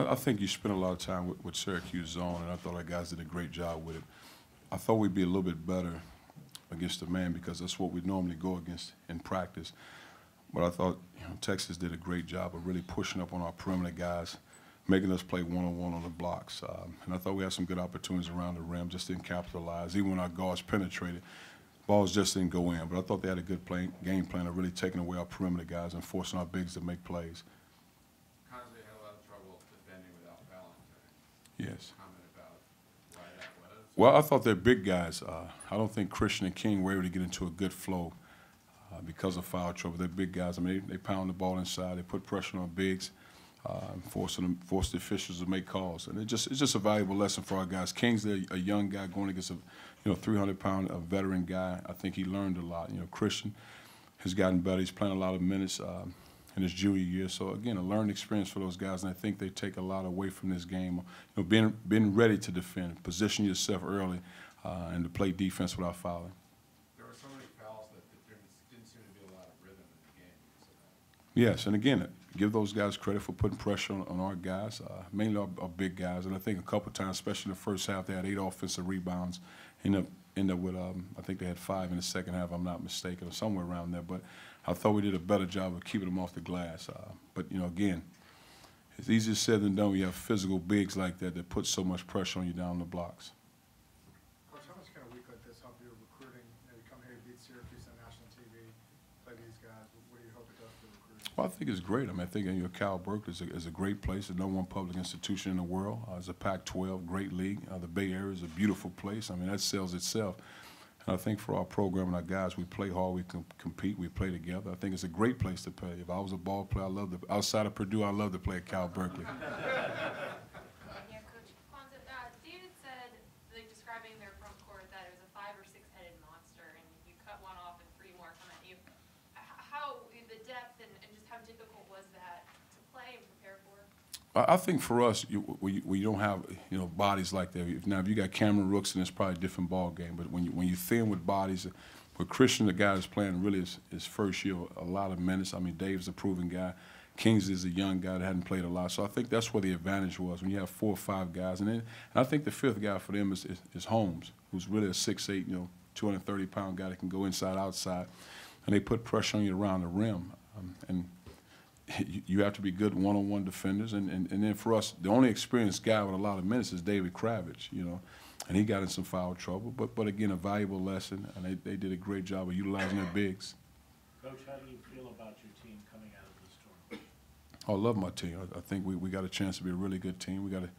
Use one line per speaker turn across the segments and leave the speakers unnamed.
I think you spent a lot of time with Syracuse zone, and I thought our guys did a great job with it. I thought we'd be a little bit better against the man because that's what we normally go against in practice. But I thought Texas did a great job of really pushing up on our perimeter guys, making us play one-on-one on the blocks. And I thought we had some good opportunities around the rim, just didn't capitalize. Even when our guards penetrated, balls just didn't go in. But I thought they had a good game plan of really taking away our perimeter guys and forcing our bigs to make plays.
Consley had a lot of trouble defending without Valentine.
Yes.
Comment about why that was?
Well, I thought they're big guys. I don't think Christian and King were able to get into a good flow because of foul trouble. They're big guys. I mean, they pound the ball inside. They put pressure on bigs, force the officials to make calls. And it's just a valuable lesson for our guys. King's a young guy going against a 300-pound veteran guy. I think he learned a lot. Christian has gotten better. He's playing a lot of minutes in his junior year. So again, a learned experience for those guys, and I think they take a lot away from this game. Being ready to defend, position yourself early, and to play defense without fouling.
There were so many fouls that there didn't seem to be a lot of rhythm in the game. So
Yes, and again, give those guys credit for putting pressure on our guys, mainly our big guys. And I think a couple times, especially in the first half, they had 8 offensive rebounds. End up with, I think they had 5 in the second half, if I'm not mistaken, or somewhere around there. But I thought we did a better job of keeping them off the glass. But again, it's easier said than done when you have physical bigs like that put so much pressure on you down the blocks.
Coach, how much can a week like this help you recruiting? You come here, beat Syracuse on national TV, play these guys. What do you hope it does for recruiting?
Well, I think it's great. I mean, I think Cal Berkeley is a great place, the #1 public institution in the world. It's a Pac-12, great league. The Bay Area is a beautiful place. I mean, that sells itself. And I think for our program and our guys, we play hard, we compete, we play together. I think it's a great place to play. If I was a ball player, outside of Purdue, I'd love to play at Cal Berkeley.
Yeah, Coach Kwanzaa, David said, describing their front court, that it was a 5- or 6-headed monster, and you cut one off and 3 more come at you. How the depth and just how difficult was that to play and prepare for?
I think for us, we don't have bodies like that. Now, if you got Cameron Rooks, then it's probably a different ball game. But when you thin with bodies, with Christian, the guy that's playing really his first year, a lot of minutes. I mean, Dave's a proven guy. Kingsley is a young guy that hadn't played a lot. So I think that's where the advantage was when you have 4 or 5 guys. And I think the 5th guy for them is Holmes, who's really a 6'8", 230-pound guy that can go inside, outside. And they put pressure on you around the rim. And you have to be good one-on-one defenders, and then for us, the only experienced guy with a lot of minutes is David Kravitz, and he got in some foul trouble. But again, a valuable lesson, and they did a great job of utilizing their bigs.
Coach, how do you feel about your team coming out of this tournament?
I love my team. I think we got a chance to be a really good team. We got to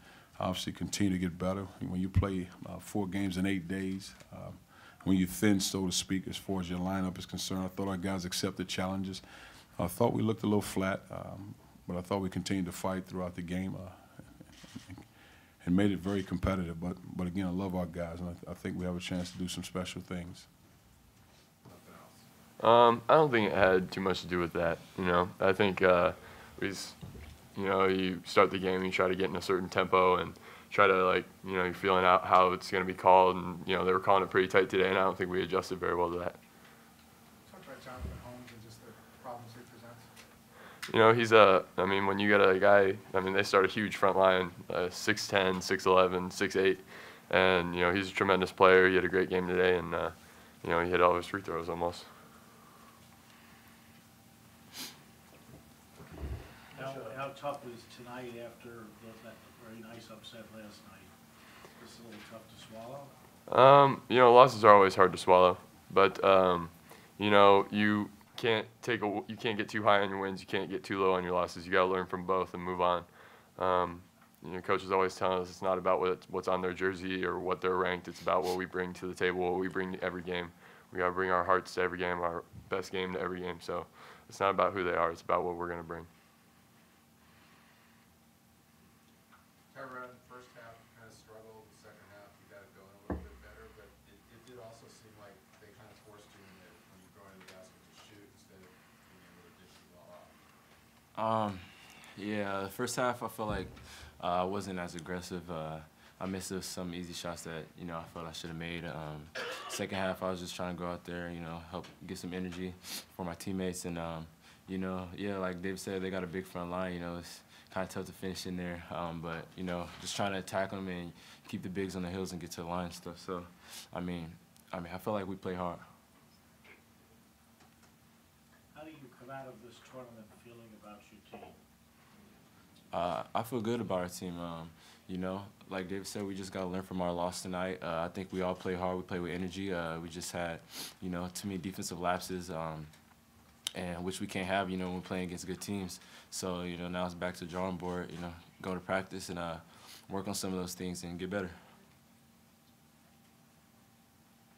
obviously continue to get better. When you play 4 games in 8 days, when you're thin, so to speak, as far as your lineup is concerned, I thought our guys accepted challenges. I thought we looked a little flat, but I thought we continued to fight throughout the game and made it very competitive. But again, I love our guys, and I think we have a chance to do some special things.
I don't think it had too much to do with that. I think you start the game, you try to get in a certain tempo and try to you're feeling out how it's going to be called, and they were calling it pretty tight today, and I don't think we adjusted very well to that.
Talk about Jonathan Holmes and just the problems he presents.
When you get a guy, they start a huge front line, 6'10", 6'11", 6'8", and, he's a tremendous player. He had a great game today, and, he hit all his free throws almost.
How tough was tonight after that very nice upset last night? Just a little tough to swallow?
Losses are always hard to swallow, but, you can't get too high on your wins. You can't get too low on your losses. You got to learn from both and move on. Coach is always telling us it's not about what's on their jersey or what they're ranked. It's about what we bring to the table, what we bring to every game. We got to bring our hearts to every game, our best game to every game. So it's not about who they are. It's about what we're going to bring.
Tyrone, first half kind of struggled. Second half, you got it going a little bit better, but it did also seem like they kind of forced you in there when you go into the basket to shoot instead of being able to dish the ball out.
Yeah, the first half I felt like I wasn't as aggressive. I missed some easy shots that I felt I should have made. Second half I was just trying to go out there, help get some energy for my teammates, and you know, yeah, like Dave said, they got a big front line. You know, it's kind of tough to finish in there. But you know, just trying to attack them and keep the bigs on the hills and get to the line and stuff. So, I mean, I feel like we play hard.
How do you come out of this tournament feeling about your team?
I feel good about our team. You know, like David said, we just got to learn from our loss tonight. I think we all play hard. We play with energy. We just had, you know, too many defensive lapses, and which we can't have, you know, when we're playing against good teams. So, you know, now it's back to the drawing board, you know, go to practice and work on some of those things and get better.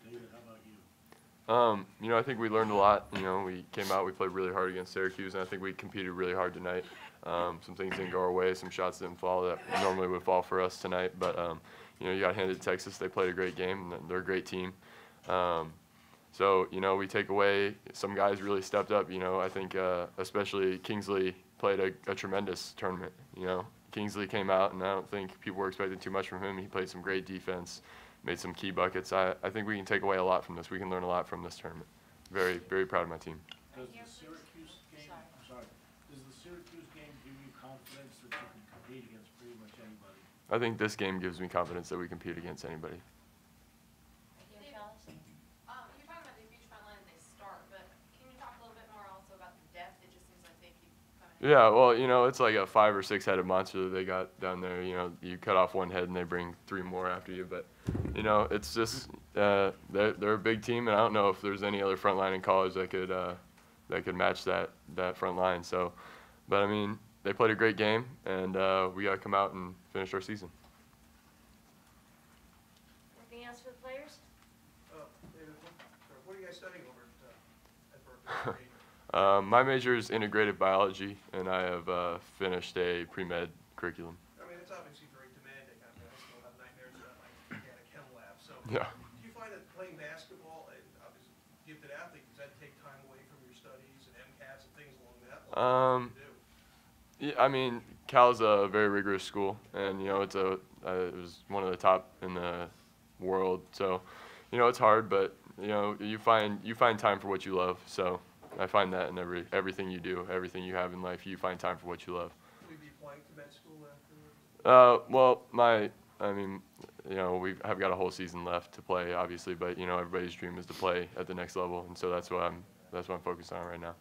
David, how about you?
You know, I think we learned a lot. You know, we came out, we played really hard against Syracuse, and I think we competed really hard tonight. Some things didn't go our way, some shots didn't fall that normally would fall for us tonight. But, you know, you got handed to Texas. They played a great game, and they're a great team. So, you know, we take away some guys really stepped up. You know, I think especially Kingsley played a tremendous tournament. You know, Kingsley came out, and I don't think people were expecting too much from him. He played some great defense, made some key buckets. I think we can take away a lot from this. We can learn a lot from this tournament. Very, very proud of my team.
Does the Syracuse game, does the Syracuse game give you confidence that you can compete against pretty much anybody?
I think this game gives me confidence that we compete against anybody.
You're talking about the huge front line they start, but can you talk a little bit more also about the depth? It just seems like they keep coming in.
Yeah, well, you know, it's like a 5 or 6 headed monster that they got down there. You know, you cut off one head and they bring 3 more after you. But, you know, it's just they're a big team, and I don't know if there's any other front line in college that could match that front line. So, but I mean, they played a great game, and we got to come out and finish our season.
Anything else for the players?
David, what are you guys studying over at Berkeley?
My major is integrative biology, and I have finished a pre-med curriculum.
I mean, it's obviously very demanding. I mean, I still have nightmares about my organic chem lab. So,
Yeah.
do you find that playing basketball, and obviously gifted athlete, does that take time away from your studies and MCATs and things along that line? What do you do?
Yeah, I mean, Cal's a very rigorous school, and you know, it was one of the top in the world. So, you know, it's hard, but you know, you find time for what you love. So, I find that in everything you do, everything you have in life, you find time for what you love.
Will you be applying to med school afterwards?
Well, I mean, you know, we have got a whole season left to play, obviously, but you know, everybody's dream is to play at the next level, and so that's what I'm focused on right now.